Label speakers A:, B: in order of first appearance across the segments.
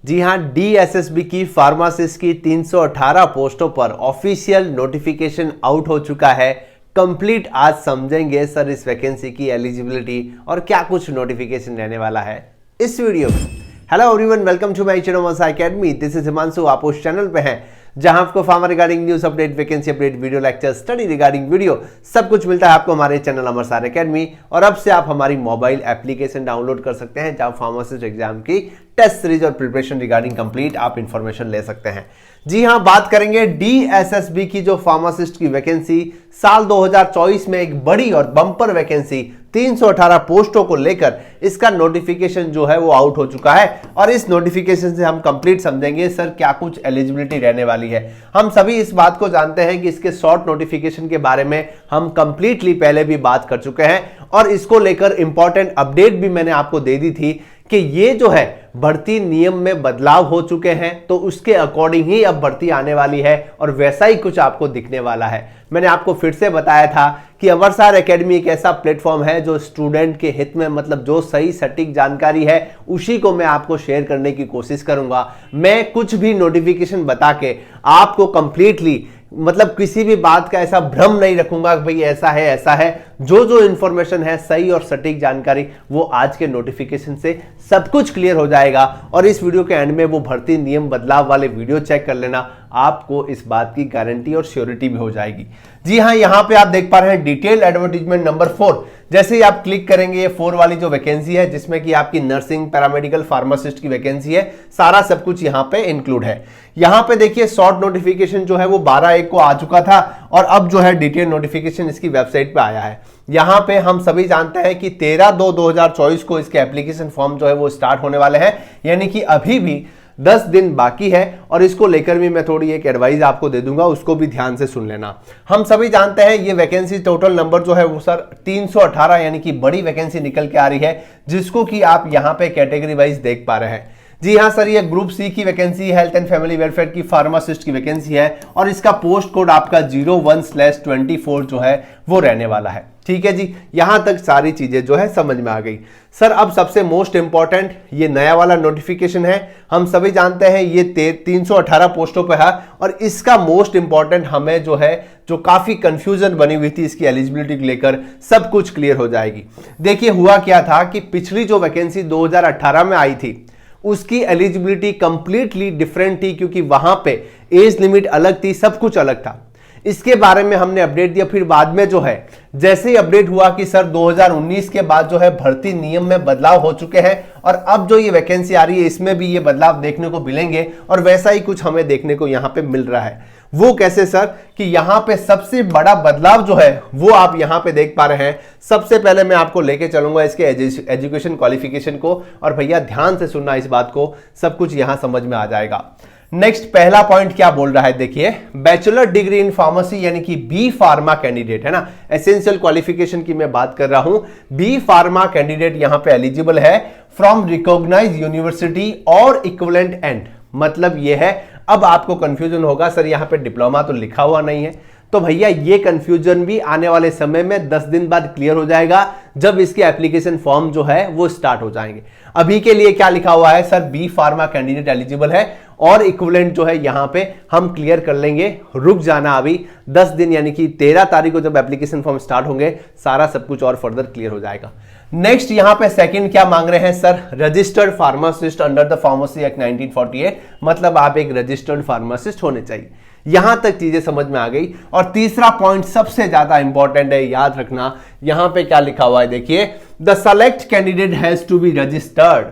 A: जी हां, डीएसएसबी की फार्मासिस्ट की 318 पोस्टों पर ऑफिशियल नोटिफिकेशन आउट हो चुका है। कंप्लीट आज समझेंगे सर इस वैकेंसी की एलिजिबिलिटी और क्या कुछ नोटिफिकेशन रहने वाला है इस वीडियो में। Hello everyone, welcome to my channel Mansa Academy. This is Himanshu. आप उस चैनल पे हैं जहां आपको pharma regarding news update, vacancy update, video lecture, study regarding video सब कुछ मिलता है आपको हमारे चैनल मनसा एकेडमी। और अब से आप हमारी मोबाइल एप्लीकेशन डाउनलोड कर सकते हैं जहां फार्मासिस्ट एग्जाम की टेस्ट सीरीज और प्रिपरेशन रिगार्डिंग कंप्लीट आप इंफॉर्मेशन ले सकते हैं। जी हां, बात करेंगे डीएसएसबी की जो फार्मासिस्ट की वैकेंसी साल 2024 में एक बड़ी और बम्पर वैकेंसी 318 पोस्टों को लेकर इसका नोटिफिकेशन जो है वो आउट हो चुका है। और इस नोटिफिकेशन से हम कंप्लीट समझेंगे सर क्या कुछ एलिजिबिलिटी रहने वाली है। हम सभी इस बात को जानते हैं कि इसके शॉर्ट नोटिफिकेशन के बारे में हम कंप्लीटली पहले भी बात कर चुके हैं और इसको लेकर इंपॉर्टेंट अपडेट भी मैंने आपको दे दी थी कि ये जो है भर्ती नियम में बदलाव हो चुके हैं, तो उसके अकॉर्डिंग ही अब भर्ती आने वाली है और वैसा ही कुछ आपको दिखने वाला है। मैंने आपको फिर से बताया था कि अमरसार एकेडमी एक ऐसा प्लेटफॉर्म है जो स्टूडेंट के हित में, मतलब जो सही सटीक जानकारी है उसी को मैं आपको शेयर करने की कोशिश करूंगा। मैं कुछ भी नोटिफिकेशन बता के आपको कंप्लीटली मतलब किसी भी बात का ऐसा भ्रम नहीं रखूंगा कि भाई ऐसा है। जो इंफॉर्मेशन है सही और सटीक जानकारी वो आज के नोटिफिकेशन से सब कुछ क्लियर हो जाएगा। और इस वीडियो के एंड में वो भर्ती नियम बदलाव वाले वीडियो चेक कर लेना, आपको इस बात की गारंटी और श्योरिटी भी हो जाएगी। जी हां, यहां पे आप देख पा रहे हैं डिटेल एडवर्टीजमेंट नंबर 4। जैसे ही आप क्लिक करेंगे, ये 4 वाली जो वैकेंसी है जिसमें कि आपकी नर्सिंग, पैरामेडिकल, फार्मासिस्ट की वैकेंसी है, सारा सब कुछ यहां पे इंक्लूड है। यहां पे देखिए शॉर्ट नोटिफिकेशन जो है वो 12/1 को आ चुका था और अब जो है डिटेल नोटिफिकेशन इसकी वेबसाइट पे आया है। यहां पे हम सभी जानते हैं कि 13/2/2024 को इसके एप्लीकेशन फॉर्म जो है वो स्टार्ट होने वाले हैं, यानी कि अभी भी 10 दिन बाकी है। और इसको लेकर भी मैं थोड़ी एक एडवाइस आपको दे दूंगा, उसको भी ध्यान से सुन लेना। हम सभी जानते हैं ये वैकेंसी टोटल नंबर जो है वो सर 318 यानी कि बड़ी वैकेंसी निकल के आ रही है, जिसको कि आप यहां पे कैटेगरी वाइज देख पा रहे हैं। जी हाँ सर, ये ग्रुप सी की vacancy, health and family welfare की फार्मासिस्ट की वैकेंसी है और इसका पोस्ट कोड आपका 01/24 जो है वो रहने वाला है। ठीक है जी, यहां तक सारी चीजें जो है समझ में आ गई। सर अब सबसे मोस्ट इंपॉर्टेंट ये नया वाला नोटिफिकेशन है। हम सभी जानते हैं ये 318 पोस्टों पे है और इसका मोस्ट इंपॉर्टेंट हमें जो है, जो काफी कंफ्यूजन बनी हुई थी इसकी एलिजिबिलिटी को लेकर, सब कुछ क्लियर हो जाएगी। देखिए हुआ क्या था कि पिछली जो वैकेंसी 2018 में आई थी उसकी एलिजिबिलिटी कंप्लीटली डिफरेंट थी, क्योंकि वहां पे एज लिमिट अलग थी, सब कुछ अलग था। इसके बारे में हमने अपडेट दिया। फिर बाद में जो है जैसे ही अपडेट हुआ कि सर 2019 के बाद जो है भर्ती नियम में बदलाव हो चुके हैं और अब जो ये वैकेंसी आ रही है इसमें भी ये बदलाव देखने को मिलेंगे और वैसा ही कुछ हमें देखने को यहां पे मिल रहा है। वो कैसे सर, कि यहां पे सबसे बड़ा बदलाव जो है वो आप यहां पे देख पा रहे हैं। सबसे पहले मैं आपको लेके चलूंगा इसके एजुकेशन क्वालिफिकेशन को, और भैया ध्यान से सुनना इस बात को, सब कुछ यहां समझ में आ जाएगा। नेक्स्ट पहला पॉइंट क्या बोल रहा है, देखिए बैचलर डिग्री इन फार्मेसी यानी कि बी फार्मा कैंडिडेट है ना, एसेंशियल क्वालिफिकेशन की मैं बात कर रहा हूं। बी फार्मा कैंडिडेट यहां पे एलिजिबल है फ्रॉम रिकॉग्नाइज्ड यूनिवर्सिटी और इक्विवेलेंट एंड। मतलब यह है, अब आपको कंफ्यूजन होगा सर यहां पे डिप्लोमा तो लिखा हुआ नहीं है, तो भैया ये कंफ्यूजन भी आने वाले समय में 10 दिन बाद क्लियर हो जाएगा जब इसके एप्लीकेशन फॉर्म जो है वो स्टार्ट हो जाएंगे। अभी के लिए क्या लिखा हुआ है sir, B pharma candidate eligible है और इक्विवेलेंट जो है यहां पे हम क्लियर कर लेंगे। रुक जाना अभी 10 दिन, यानी कि 13 तारीख को जब एप्लीकेशन फॉर्म स्टार्ट होंगे सारा सब कुछ और फर्दर क्लियर हो जाएगा। नेक्स्ट यहां पे सेकंड क्या मांग रहे हैं sir, registered pharmacist under the pharmacy act 1948, मतलब आप एक रजिस्टर्ड फार्मासिस्ट होने चाहिए। यहां तक चीजें समझ में आ गई। और तीसरा पॉइंट सबसे ज्यादा इंपॉर्टेंट है, याद रखना। यहां पे क्या लिखा हुआ है, देखिए the select candidate has to be registered.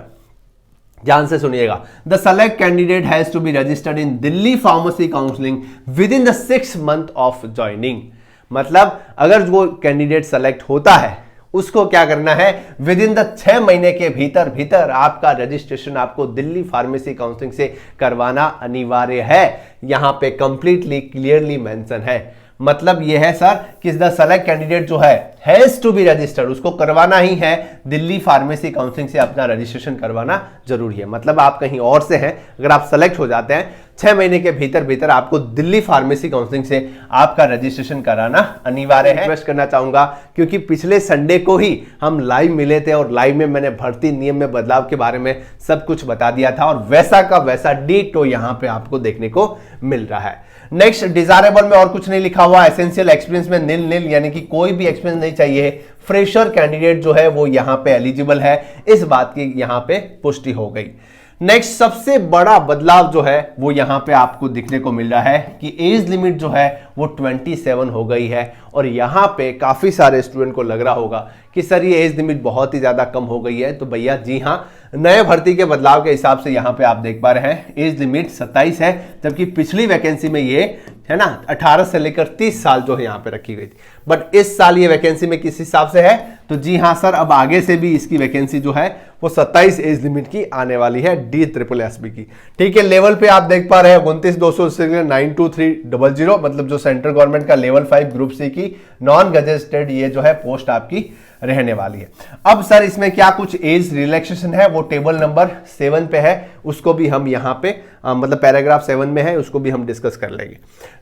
A: ध्यान से सुनिएगा, the select candidate has to be registered in Delhi pharmacy counselling within the 6 month of joining. मतलब अगर वो कैंडिडेट सेलेक्ट होता है उसको क्या करना है, विद इन द 6 महीने के भीतर आपका रजिस्ट्रेशन आपको दिल्ली फार्मेसी काउंसिलिंग से करवाना अनिवार्य है। यहां पे कंप्लीटली क्लियरली मेंशन है। मतलब ये है सर कि द सेलेक्ट कैंडिडेट जो है हैज टू बी रजिस्टर्ड, उसको करवाना ही है दिल्ली फार्मेसी काउंसिल से अपना रजिस्ट्रेशन करवाना जरूरी है। मतलब आप कहीं और से हैं, अगर आप सेलेक्ट हो जाते हैं 6 महीने के भीतर भीतर आपको दिल्ली फार्मेसी काउंसिल से आपका रजिस्ट्रेशन कराना अनिवार्य है। रिक्वेस्ट करना चाहूंगा क्योंकि पिछले संडे को ही हम लाइव मिले थे और लाइव में मैंने भर्ती नियम में बदलाव के बारे में सब कुछ बता दिया था और वैसा का वैसा डीटो यहां पे आपको देखने को मिल रहा है। नेक्स्ट, डिजायरेबल में और कुछ नहीं लिखा हुआ, एसेंशियल एक्सपीरियंस में नील यानी कि कोई भी एक्सपीरियंस नहीं चाहिए। फ्रेशर कैंडिडेट जो है वो यहां पे एलिजिबल है, इस बात की यहां पे पुष्टि हो गई। नेक्स्ट, सबसे बड़ा बदलाव जो है वो यहां पे आपको दिखने को मिल रहा है कि एज लिमिट जो है वो 27 हो गई है और यहां पे काफी सारे स्टूडेंट को लग रहा होगा कि सर ये एज लिमिट बहुत ही ज्यादा कम हो गई है। तो भैया जी हां, नए भर्ती के बदलाव के हिसाब से यहां पे आप देख पा रहे हैं एज लिमिट 27 है, जबकि पिछली वैकेंसी में ये है ना 18 से लेकर 30 साल जो है यहां पे रखी गई थी। बट इस साल ये वैकेंसी में किस हिसाब से है, तो जी हां सर, अब आगे से भी इसकी वैकेंसी जो है वो 27 एज लिमिट की आने वाली है DSSB की। ठीक है, लेवल पे आप देख पा रहे हैं 29,200 से 92300, मतलब जो सेंट्रल गवर्नमेंट का लेवल 5 ग्रुप सी की नॉन गजेटेड ये जो है पोस्ट आपकी रहने वाली है। अब सर इसमें क्या कुछ एज रिलैक्सेशन है वो टेबल नंबर 7 पे है, उसको भी हम यहां पे मतलब पैराग्राफ 7 में है, उसको भी हम डिस्कस कर लेंगे।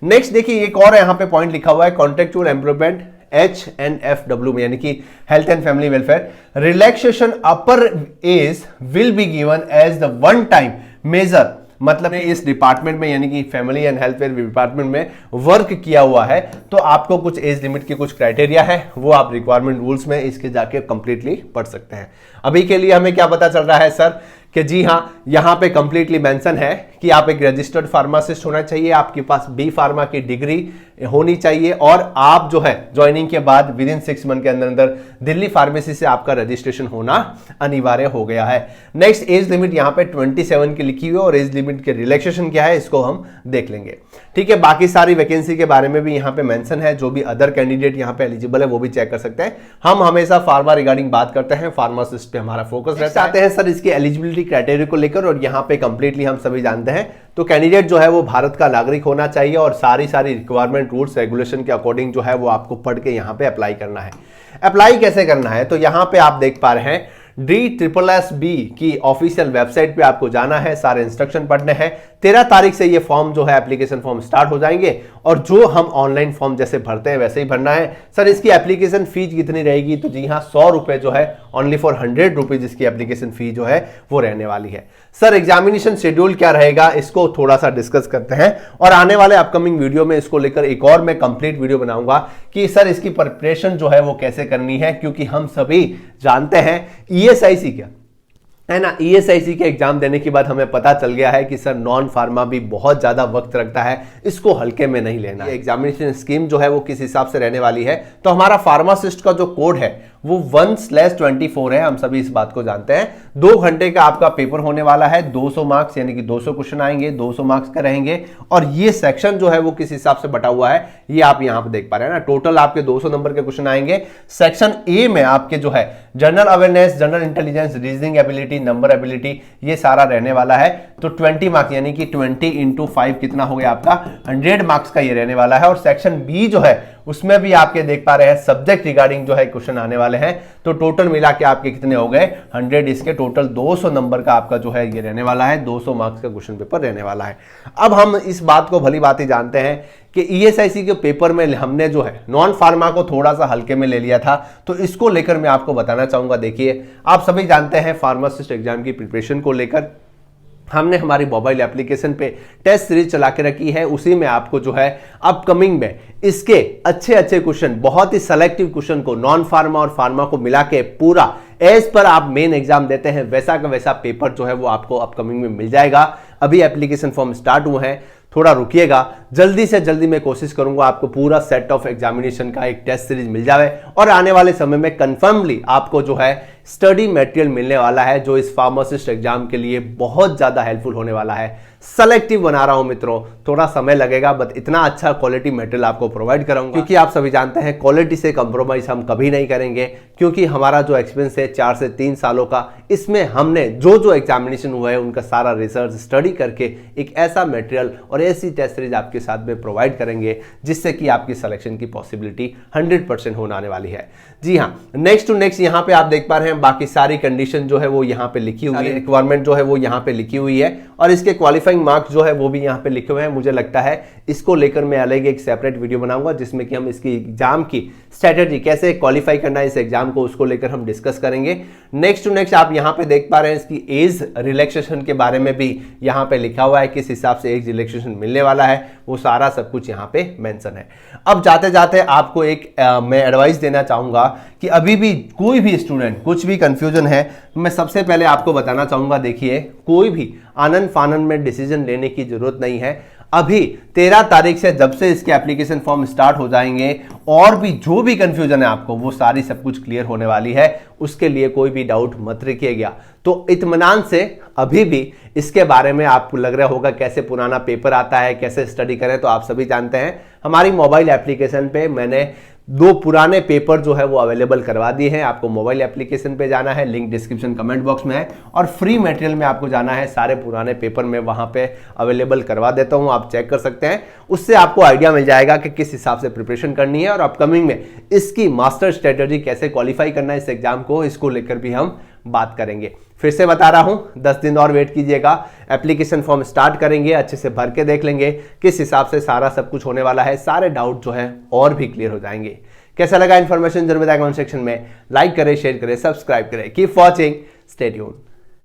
A: नेक्स्ट देखिए, एक और यहां पे पॉइंट लिखा हुआ है कॉन्ट्रेक्चुअल एम्प्लॉयमेंट HNFW में, यानी कि health and family welfare, relaxation upper age will be given as the one time measure. मतलब इस डिपार्टमेंट में यानी कि family and health where department में वर्क किया हुआ है तो आपको कुछ एज लिमिट के कुछ क्राइटेरिया है, वो आप रिक्वायरमेंट रूल्स में इसके जाके कंप्लीटली पढ़ सकते हैं। अभी के लिए हमें क्या पता चल रहा है सर कि जी हां, यहां पे कंप्लीटली मेंशन है कि आप एक रजिस्टर्ड फार्मासिस्ट होना चाहिए, आपके पास बी फार्मा की डिग्री होनी चाहिए और आप जो है ज्वाइनिंग के बाद विद इन 6 मंथ के अंदर अंदर दिल्ली फार्मेसी से आपका रजिस्ट्रेशन होना अनिवार्य हो गया है। नेक्स्ट, एज लिमिट यहां पे 27 की लिखी हुई है और एज लिमिट के रिलैक्सेशन क्या है इसको हम देख लेंगे। ठीक है, बाकी सारी वैकेंसी के बारे में भी यहां पे मेंशन है, जो भी अदर कैंडिडेट यहां पे एलिजिबल है वो भी चेक कर सकते हैं। हम हमेशा फार्मा रिगार्डिंग बात करते हैं, फार्मासिस्ट पे हमारा फोकस रहता है। आते हैं सर इसकी एलिजिबिलिटी क्राइटेरिया को लेकर, और यहां पे कंप्लीटली हम सभी जानते हैं तो कैंडिडेट जो है वो भारत का नागरिक होना चाहिए और सारी रिक्वायरमेंट रूल्स रेगुलेशन के अकॉर्डिंग जो है वो आपको पढ़ के यहां पे अप्लाई करना है। अप्लाई कैसे करना है, तो यहां पे आप देख पा रहे हैं DSSB की ऑफिशियल वेबसाइट पे आपको जाना है, सारे इंस्ट्रक्शन पढ़ने हैं। 13 तारीख से ये फॉर्म जो है एप्लीकेशन फॉर्म स्टार्ट हो जाएंगे और जो हम ऑनलाइन फॉर्म जैसे भरते हैं वैसे ही भरना है। सर इसकी एप्लीकेशन फीस कितनी रहेगी, तो जी हाँ 100 रुपए जो है ओनली फॉर 100 रुपीज इसकी एप्लीकेशन फी जो है वो रहने वाली है। सर एग्जामिनेशन शेड्यूल क्या रहेगा इसको थोड़ा सा डिस्कस करते हैं और आने वाले अपकमिंग वीडियो में इसको लेकर एक और मैं कंप्लीट वीडियो बनाऊंगा कि सर इसकी प्रिपरेशन जो है वो कैसे करनी है, क्योंकि हम सभी जानते हैं ESIC क्या है ना, ESIC के एग्जाम देने के बाद हमें पता चल गया है कि सर नॉन फार्मा भी बहुत ज्यादा वक्त रखता है, इसको हल्के में नहीं लेना। एग्जामिनेशन स्कीम जो है वो किस हिसाब से रहने वाली है, तो हमारा फार्मासिस्ट का जो कोड है वो 1/24 है, हम सभी इस बात को जानते हैं। 2 घंटे का आपका पेपर होने वाला है, 200 मार्क्स यानी कि 200 क्वेश्चन आएंगे, 200 मार्क्स का रहेंगे। और ये सेक्शन जो है वो किस हिसाब से बटा हुआ है ये आप यहां पे देख पा रहे हैं ना, टोटल आपके 200 नंबर के क्वेश्चन आएंगे। सेक्शन ए में आपके जो है general awareness, general intelligence, reasoning ability, number ability, ये सारा रहने वाला है। तो 20 मार्क्स यानी कि 20 × 5 कितना हो गया आपका 100 मार्क्स का ये रहने वाला है। और सेक्शन बी जो है उसमें भी आपके देख पा रहे हैं सब्जेक्ट रिगार्डिंग जो है क्वेश्चन आने वाले हैं। तो टोटल मिला के आपके कितने हो गए 100, इसके टोटल 200 नंबर का आपका जो है ये रहने वाला है, 200 मार्क्स का क्वेश्चन पेपर रहने वाला है। अब हम इस बात को भली बात ही जानते हैं कि ESIC के पेपर में हमने जो है नॉन फार्मा को थोड़ा सा हल्के में ले लिया था, तो इसको लेकर मैं आपको बताना चाहूंगा। देखिए आप सभी जानते हैं फार्मासिस्ट एग्जाम की प्रिपरेशन को लेकर हमने हमारी मोबाइल एप्लीकेशन पे टेस्ट सीरीज चला के रखी है, उसी में आपको जो है अपकमिंग में इसके अच्छे अच्छे क्वेश्चन, बहुत ही सेलेक्टिव क्वेश्चन को नॉन फार्मा और फार्मा को मिला के पूरा एज पर आप मेन एग्जाम देते हैं वैसा का वैसा पेपर जो है वो आपको अपकमिंग में मिल जाएगा। अभी एप्लीकेशन फॉर्म स्टार्ट हुए हैं, थोड़ा रुकिएगा, जल्दी से जल्दी मैं कोशिश करूंगा आपको पूरा सेट ऑफ एग्जामिनेशन का एक टेस्ट सीरीज मिल जाए और आने वाले समय में कंफर्मली आपको जो है स्टडी मटेरियल मिलने वाला है जो इस फार्मासिस्ट एग्जाम के लिए बहुत ज्यादा हेल्पफुल होने वाला है। सेलेक्टिव बना रहा हूं मित्रों, थोड़ा समय लगेगा बट इतना अच्छा क्वालिटी मटेरियल आपको प्रोवाइड कराऊंगा, क्योंकि आप सभी जानते हैं क्वालिटी से कंप्रोमाइज हम कभी नहीं करेंगे, क्योंकि हमारा जो एक्सपीरियंस है 4 से 3 सालों का, इसमें हमने जो जो एग्जामिनेशन हुआ है उनका सारा रिसर्च स्टडी करके एक ऐसा मटेरियल और सारे ऐसी टेस्ट सीरीज आपके साथ में प्रोवाइड करेंगे जिससे कि आपकी सिलेक्शन की पॉसिबिलिटी 100% होने आने वाली है। जी हाँ, नेक्स्ट टू नेक्स्ट यहाँ पे आप देख पा रहे हैं बाकी सारी कंडीशन जो है वो यहाँ पे लिखी हुई है, रिक्वायरमेट जो है वो यहाँ पे लिखी हुई है और इसके क्वालिफाइंग मार्क्स जो है वो भी यहाँ पे लिखे हुए हैं। मुझे लगता है इसको लेकर मैं अलग एक सेपरेट वीडियो बनाऊंगा जिसमें कि हम इसकी एग्जाम की स्ट्रेटेजी कैसे क्वालिफाई करना है इस एग्जाम को, उसको लेकर हम डिस्कस करेंगे। नेक्स्ट टू नेक्स्ट आप यहाँ पे देख पा रहे हैं इसकी एज रिलैक्सेशन के बारे में भी यहाँ पे लिखा हुआ है, किस हिसाब से एज रिलैक्सेशन मिलने वाला है, वो सारा सब कुछ यहाँ पे मेंशन है। अब जाते जाते आपको एक मैं एडवाइस देना चाहूंगा कि अभी भी कोई भी स्टूडेंट कुछ भी कंफ्यूजन है, मैं सबसे पहले आपको बताना चाहूंगा, देखिए कोई भी आनन फानन में डिसीजन लेने की जरूरत नहीं है। अभी 13 तारीख से जब से इसके एप्लीकेशन फॉर्म स्टार्ट हो जाएंगे और भी जो भी कंफ्यूजन है आपको वो सारी सब कुछ क्लियर होने वाली है, उसके लिए कोई भी डाउट मत रखिएगा। तो इत्मीनान से अभी भी इसके बारे में आपको लग रहा होगा कैसे पुराना पेपर आता है, कैसे स्टडी करें, तो आप सभी जानते हैं हमारी मोबाइल एप्लीकेशन पे मैंने 2 पुराने पेपर जो है वो अवेलेबल करवा दिए हैं। आपको मोबाइल एप्लीकेशन पे जाना है, लिंक डिस्क्रिप्शन कमेंट बॉक्स में है, और फ्री मटेरियल में आपको जाना है, सारे पुराने पेपर मैं वहां पे अवेलेबल करवा देता हूं, आप चेक कर सकते हैं। उससे आपको आइडिया मिल जाएगा कि किस हिसाब से प्रिपरेशन करनी है और अपकमिंग में इसकी मास्टर स्ट्रेटेजी कैसे क्वालिफाई करना है इस एग्जाम को, इसको लेकर भी हम बात करेंगे। फिर से बता रहा हूं 10 दिन और वेट कीजिएगा, एप्लीकेशन फॉर्म स्टार्ट करेंगे, अच्छे से भर के देख लेंगे किस हिसाब से सारा सब कुछ होने वाला है, सारे डाउट जो है और भी क्लियर हो जाएंगे। कैसा लगा इन्फॉर्मेशन जरूर बताएं कमेंट सेक्शन में, लाइक करें, शेयर करें, सब्सक्राइब करें। Keep watching, stay tuned.